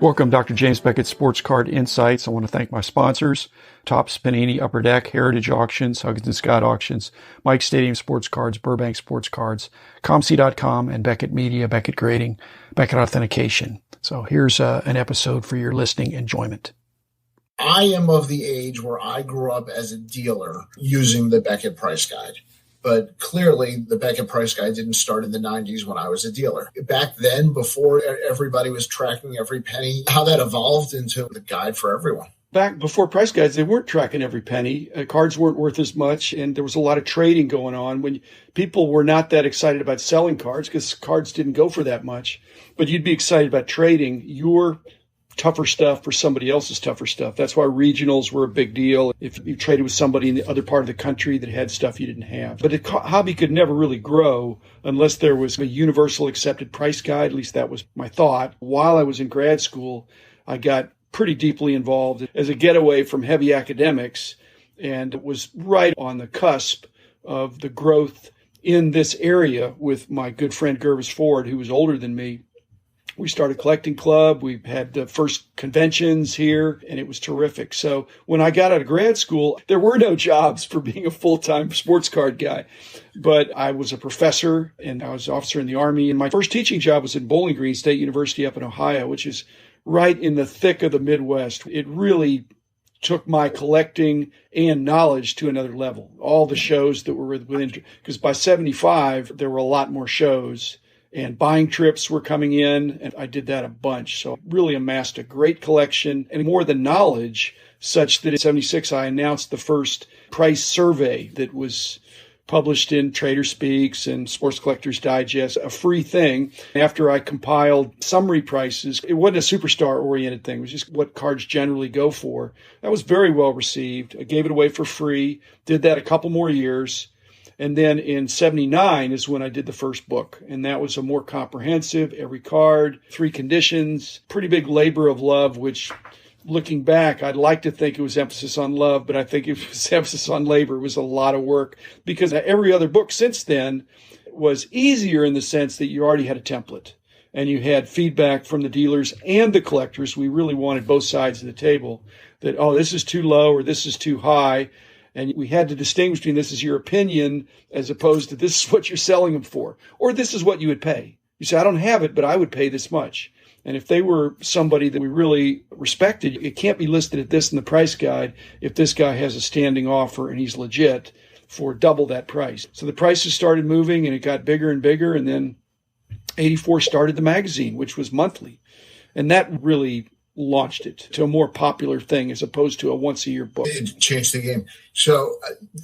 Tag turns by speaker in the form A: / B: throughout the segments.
A: Welcome, Dr. James Beckett, Sports Card Insights. I want to thank my sponsors, Topps, Panini, Upper Deck, Heritage Auctions, Huggins & Scott Auctions, Mike Stadium Sports Cards, Burbank Sports Cards, ComC.com, and Beckett Media, Beckett Grading, Beckett Authentication. So here's an episode for your listening enjoyment.
B: I am of the age where I grew up as a dealer using the Beckett Price Guide. But clearly, the Beckett Price Guide didn't start in the 90s when I was a dealer. Back then, before everybody was tracking every penny, how that evolved into the guide for everyone.
A: Back before price guides, they weren't tracking every penny. Cards weren't worth as much, and there was a lot of trading going on when people were not that excited about selling cards because cards didn't go for that much. But you'd be excited about trading your tougher stuff for somebody else's tougher stuff. That's why regionals were a big deal. If you traded with somebody in the other part of the country that had stuff you didn't have. But the hobby could never really grow unless there was a universal accepted price guide. At least that was my thought. While I was in grad school, I got pretty deeply involved as a getaway from heavy academics and was right on the cusp of the growth in this area with my good friend Gervis Ford, who was older than me. We started a collecting club. We had the first conventions here, and it was terrific. So when I got out of grad school, there were no jobs for being a full-time sports card guy. But I was a professor, and I was an officer in the Army. And my first teaching job was in Bowling Green State University up in Ohio, which is right in the thick of the Midwest. It really took my collecting and knowledge to another level. All the shows that were within, because by 75, there were a lot more shows. And buying trips were coming in, and I did that a bunch. So I really amassed a great collection and more than knowledge, such that in 76 I announced the first price survey that was published in Trader Speaks and Sports Collectors Digest, a free thing. After I compiled summary prices, it wasn't a superstar-oriented thing. It was just what cards generally go for. That was very well received. I gave it away for free, did that a couple more years. And then in 79 is when I did the first book. And that was a more comprehensive, every card, 3 conditions, pretty big labor of love, which looking back, I'd like to think it was emphasis on love, but I think it was emphasis on labor. It was a lot of work because every other book since then was easier in the sense that you already had a template and you had feedback from the dealers and the collectors. We really wanted both sides of the table that, oh, this is too low or this is too high. And we had to distinguish between this is your opinion as opposed to this is what you're selling them for, or this is what you would pay. You say, I don't have it, but I would pay this much. And if they were somebody that we really respected, it can't be listed at this in the price guide if this guy has a standing offer and he's legit for double that price. So the prices started moving and it got bigger and bigger. And then 84 started the magazine, which was monthly. And that really launched it to a more popular thing as opposed to a once-a-year book.
B: It changed the game. So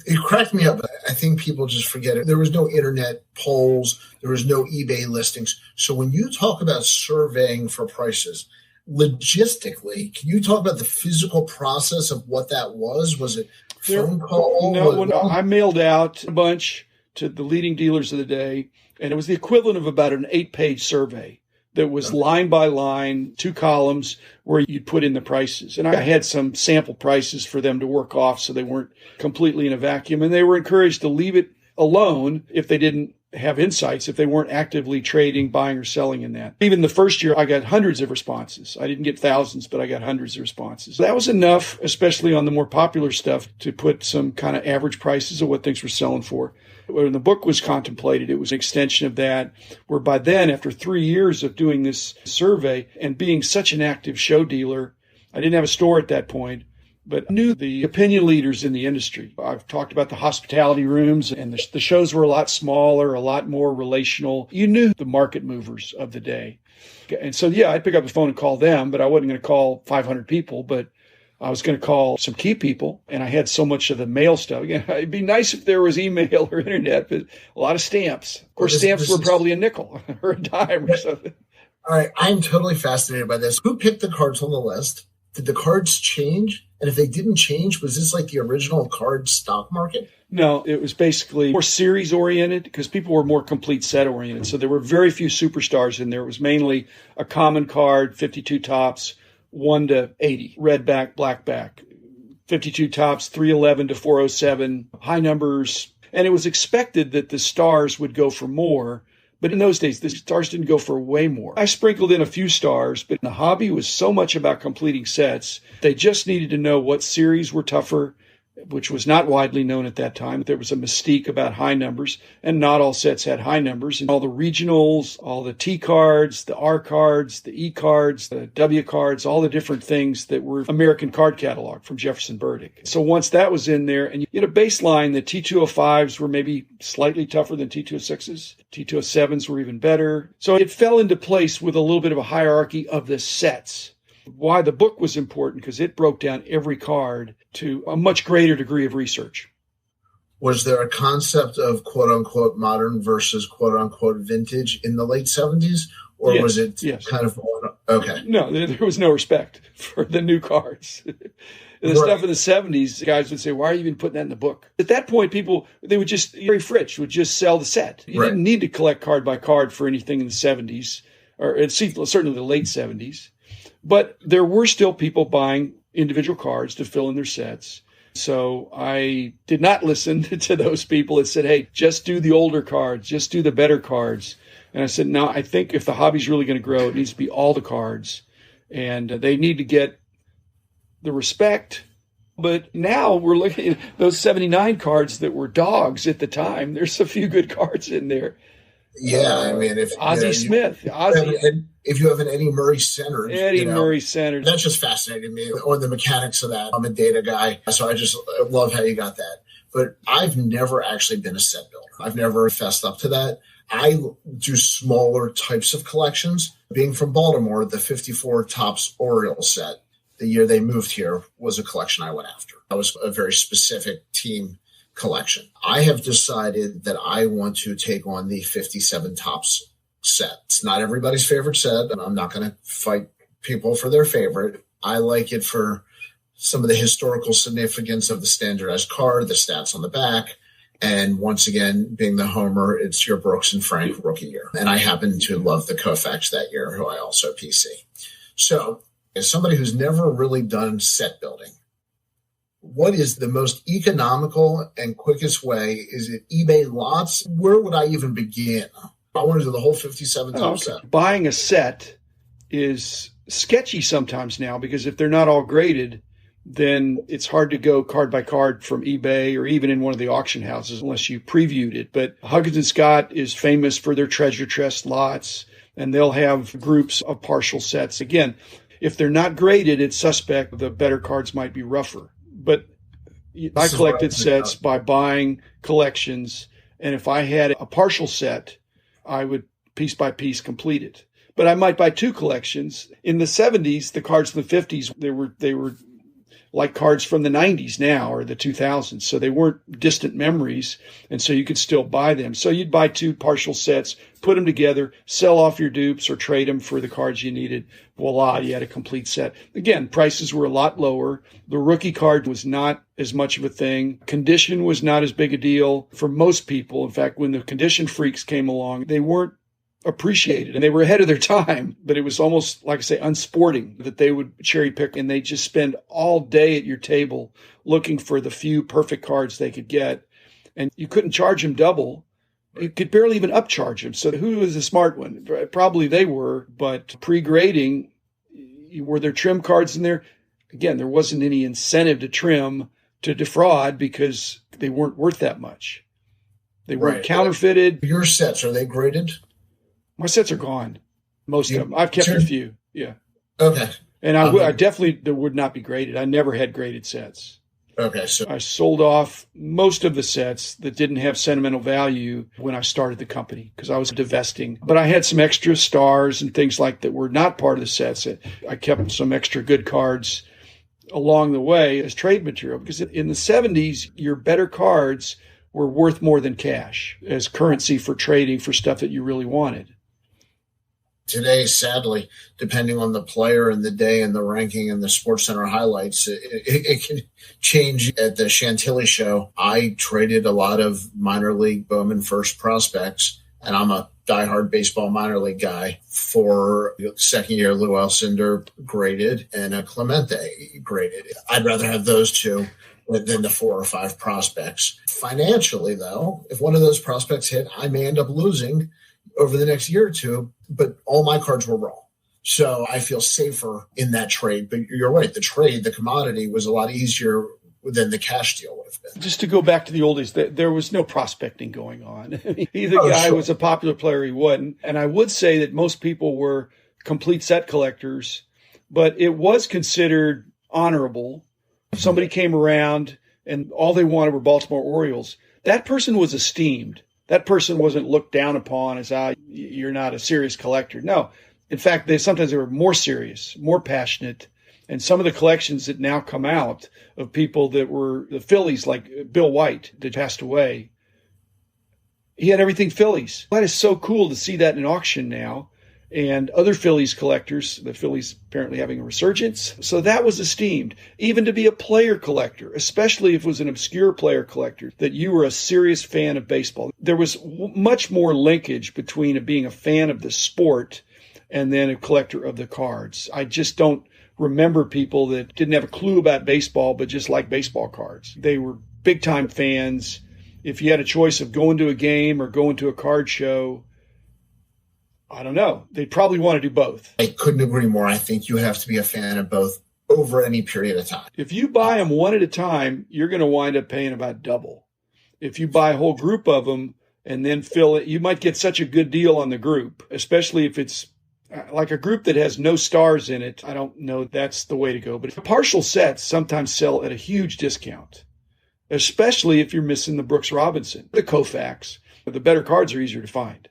B: it cracked me up. I think people just forget it. There was no internet polls. There was no eBay listings. So when you talk about surveying for prices, logistically, can you talk about the physical process of what that was? Was it phone call?
A: No, I mailed out a bunch to the leading dealers of the day, and it was the equivalent of about an 8-page survey. That was line by line, 2 columns where you'd put in the prices. And I had some sample prices for them to work off so they weren't completely in a vacuum. And they were encouraged to leave it alone if they didn't have insights, if they weren't actively trading, buying or selling in that. Even the first year, I got hundreds of responses. I didn't get thousands, but I got hundreds of responses. That was enough, especially on the more popular stuff, to put some kind of average prices of what things were selling for. When the book was contemplated, it was an extension of that, where by then, after 3 years of doing this survey and being such an active show dealer, I didn't have a store at that point, but knew the opinion leaders in the industry. I've talked about the hospitality rooms, and the shows were a lot smaller, a lot more relational. You knew the market movers of the day. And so, yeah, I'd pick up the phone and call them, but I wasn't going to call 500 people, but I was going to call some key people, and I had so much of the mail stuff. Again, it'd be nice if there was email or internet, but a lot of stamps. Of course, stamps were probably a nickel or a dime or something.
B: All right, I'm totally fascinated by this. Who picked the cards on the list? Did the cards change? And if they didn't change, was this like the original card stock market?
A: No, it was basically more series-oriented because people were more complete set-oriented. So there were very few superstars in there. It was mainly a common card, 52 tops, 1 to 80, red back, black back, 52 tops, 311 to 407, high numbers. And it was expected that the stars would go for more, But in those days, the stars didn't go for way more. I sprinkled in a few stars, but the hobby was so much about completing sets. They just needed to know what series were tougher, which was not widely known at that time. There was a mystique about high numbers, and not all sets had high numbers. And all the regionals, all the T cards, the R cards, the E cards, the W cards, all the different things that were American card catalog from Jefferson Burdick. So once that was in there, and you had a baseline, the T205s were maybe slightly tougher than T206s. T207s were even better. So it fell into place with a little bit of a hierarchy of the sets. Why the book was important, because it broke down every card to a much greater degree of research.
B: Was there a concept of quote unquote modern versus quote unquote vintage in the late 70s? Or
A: yes,
B: was it kind of, okay.
A: No, there was no respect for the new cards. The stuff in the 70s, guys would say, why are you even putting that in the book? At that point, they would just, Gary Fritsch would just sell the set. You didn't need to collect card by card for anything in the 70s, or certainly the late 70s. But there were still people buying individual cards to fill in their sets. So I did not listen to those people that said, hey, just do the older cards, just do the better cards. And I said, no, I think if the hobby's really going to grow, it needs to be all the cards. And they need to get the respect. But now we're looking at those 79 cards that were dogs at the time. There's a few good cards in there.
B: Yeah, I mean, if
A: Ozzie Smith,
B: if you have an Eddie Murray centered,
A: Murray centered,
B: that just fascinated me on the mechanics of that. I'm a data guy, so I just love how you got that. But I've never actually been a set builder. I've never fessed up to that. I do smaller types of collections. Being from Baltimore, the 54 Topps Orioles set, the year they moved here, was a collection I went after. That was a very specific team collection. I have decided that I want to take on the 57 Topps set. It's not everybody's favorite set, and I'm not going to fight people for their favorite. I like it for some of the historical significance of the standardized card, the stats on the back, and once again, being the homer, it's your Brooks and Frank rookie year. And I happen to love the Koufax that year, who I also PC. So as somebody who's never really done set building, what is the most economical and quickest way? Is it eBay lots? Where would I even begin? I want to do the whole 57 Topps set.
A: Buying a set is sketchy sometimes now, because if they're not all graded, then it's hard to go card by card from eBay or even in one of the auction houses unless you previewed it. But Huggins & Scott is famous for their treasure chest lots, and they'll have groups of partial sets. Again, if they're not graded, it's suspect the better cards might be rougher. But I collected sets by buying collections, and if I had a partial set, I would piece by piece complete it. But I might buy two collections. In the 70s, the cards in the 50s, they were like cards from the 90s now or the 2000s. So they weren't distant memories, and so you could still buy them. So you'd buy two partial sets, put them together, sell off your dupes or trade them for the cards you needed. Voila, you had a complete set. Again, prices were a lot lower. The rookie card was not as much of a thing. Condition was not as big a deal for most people. In fact, when the condition freaks came along, they weren't appreciated and they were ahead of their time, but it was almost, like I say, unsporting that they would cherry pick and they just spend all day at your table looking for the few perfect cards they could get. And you couldn't charge them double. You could barely even upcharge them. So who was the smart one? Probably they were, but pre-grading, were there trim cards in there? Again, there wasn't any incentive to trim to defraud because they weren't worth that much. They weren't counterfeited.
B: Your sets, are they graded?
A: My sets are gone. Most of them. I've kept a few. Yeah.
B: Okay.
A: And I definitely would not be graded. I never had graded sets.
B: Okay. So
A: I sold off most of the sets that didn't have sentimental value when I started the company because I was divesting. But I had some extra stars and things like that were not part of the sets. I kept some extra good cards along the way as trade material because in the 70s, your better cards were worth more than cash as currency for trading for stuff that you really wanted.
B: Today, sadly, depending on the player and the day and the ranking and the SportsCenter highlights, it can change. At the Chantilly show, I traded a lot of minor league Bowman first prospects, and I'm a diehard baseball minor league guy, for second year Lou Alcindor graded and a Clemente graded. I'd rather have those two than the 4 or 5 prospects. Financially, though, if one of those prospects hit, I may end up losing over the next year or two, but all my cards were raw. So I feel safer in that trade. But you're right. The trade, the commodity was a lot easier than the cash deal would have been.
A: Just to go back to the old days, there was no prospecting going on. Either guy was a popular player, he wasn't. And I would say that most people were complete set collectors, but it was considered honorable. If somebody came around and all they wanted were Baltimore Orioles, that person was esteemed. That person wasn't looked down upon as, you're not a serious collector. No. In fact, sometimes they were more serious, more passionate. And some of the collections that now come out of people that were the Phillies, like Bill White, that passed away, he had everything Phillies. That is so cool to see that in auction now. And other Phillies collectors, the Phillies apparently having a resurgence. So that was esteemed. Even to be a player collector, especially if it was an obscure player collector, that you were a serious fan of baseball. There was much more linkage between being a fan of the sport and then a collector of the cards. I just don't remember people that didn't have a clue about baseball, but just like baseball cards. They were big time fans. If you had a choice of going to a game or going to a card show, I don't know. They'd probably want to do both.
B: I couldn't agree more. I think you have to be a fan of both over any period of time.
A: If you buy them one at a time, you're going to wind up paying about double. If you buy a whole group of them and then fill it, you might get such a good deal on the group, especially if it's like a group that has no stars in it. I don't know that's the way to go. But partial sets sometimes sell at a huge discount, especially if you're missing the Brooks Robinson, the Koufax. The better cards are easier to find.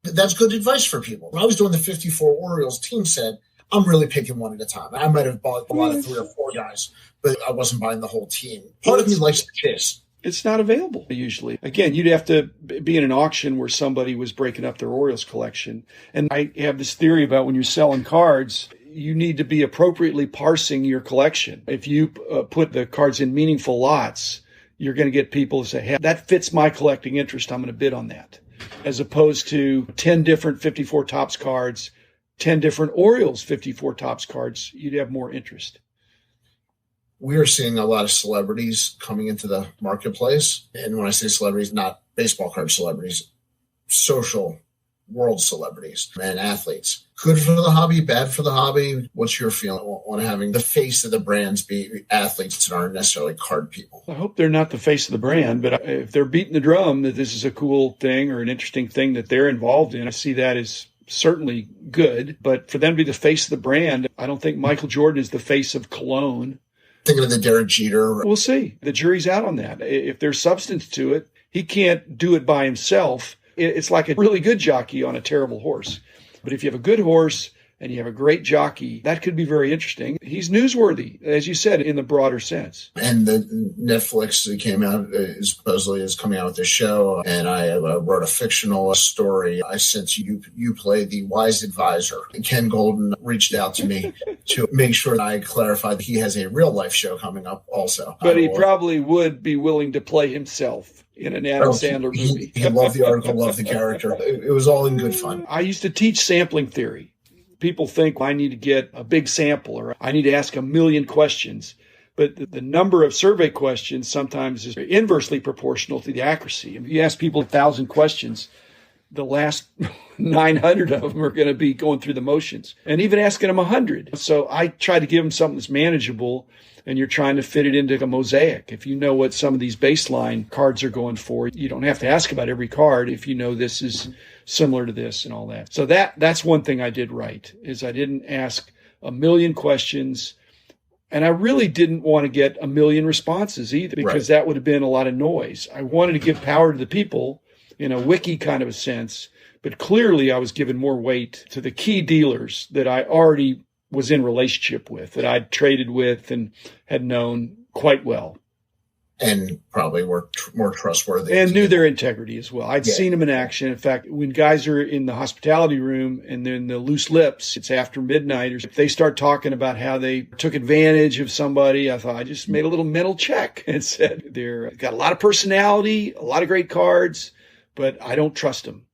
B: That's good advice for people. When I was doing the 54 Orioles team set, I'm really picking one at a time. I might have bought a lot of 3 or 4 guys, but I wasn't buying the whole team. Part of me likes to chase.
A: It's not available usually. Again, you'd have to be in an auction where somebody was breaking up their Orioles collection. And I have this theory about when you're selling cards, you need to be appropriately parsing your collection. If you put the cards in meaningful lots, you're going to get people to say, hey, that fits my collecting interest. I'm going to bid on that. As opposed to 10 different 54 Topps cards, 10 different Orioles 54 Topps cards, you'd have more interest.
B: We are seeing a lot of celebrities coming into the marketplace. And when I say celebrities, not baseball card celebrities, social world celebrities and athletes. Good for the hobby, bad for the hobby. What's your feeling on having the face of the brands be athletes that aren't necessarily card people?
A: I hope they're not the face of the brand, but if they're beating the drum that this is a cool thing or an interesting thing that they're involved in, I see that as certainly good. But for them to be the face of the brand, I don't think Michael Jordan is the face of cologne.
B: Thinking of the Derek Jeter.
A: We'll see. The jury's out on that. If there's substance to it, he can't do it by himself. It's like a really good jockey on a terrible horse. But if you have a good horse and you have a great jockey, that could be very interesting. He's newsworthy, as you said, in the broader sense.
B: And the Netflix that came out supposedly is coming out with this show. And I wrote a fictional story. I sense you play the wise advisor. Ken Golden reached out to me to make sure that I clarified that he has a real life show coming up also.
A: But he probably would be willing to play himself in an Adam Sandler movie.
B: He loved the article, loved the character. It was all in good fun.
A: I used to teach sampling theory. People think I need to get a big sample or I need to ask 1 million questions. But the number of survey questions sometimes is inversely proportional to the accuracy. If you ask people 1,000 questions, the last 900 of them are going to be going through the motions. And even asking them 100. So I try to give them something that's manageable, and you're trying to fit it into a mosaic. If you know what some of these baseline cards are going for, you don't have to ask about every card if you know this is similar to this and all that. So that's one thing I did right, is I didn't ask 1 million questions, and I really didn't want to get 1 million responses either, because that would have been a lot of noise. I wanted to give power to the people in a wiki kind of a sense, but clearly I was giving more weight to the key dealers that I already was in relationship with, that I'd traded with and had known quite well.
B: And probably were more trustworthy.
A: And knew their integrity as well. I'd seen them in action. In fact, when guys are in the hospitality room and they're in the loose lips, it's after midnight, or if they start talking about how they took advantage of somebody, I thought I just made a little mental check and said, they've got a lot of personality, a lot of great cards, but I don't trust them.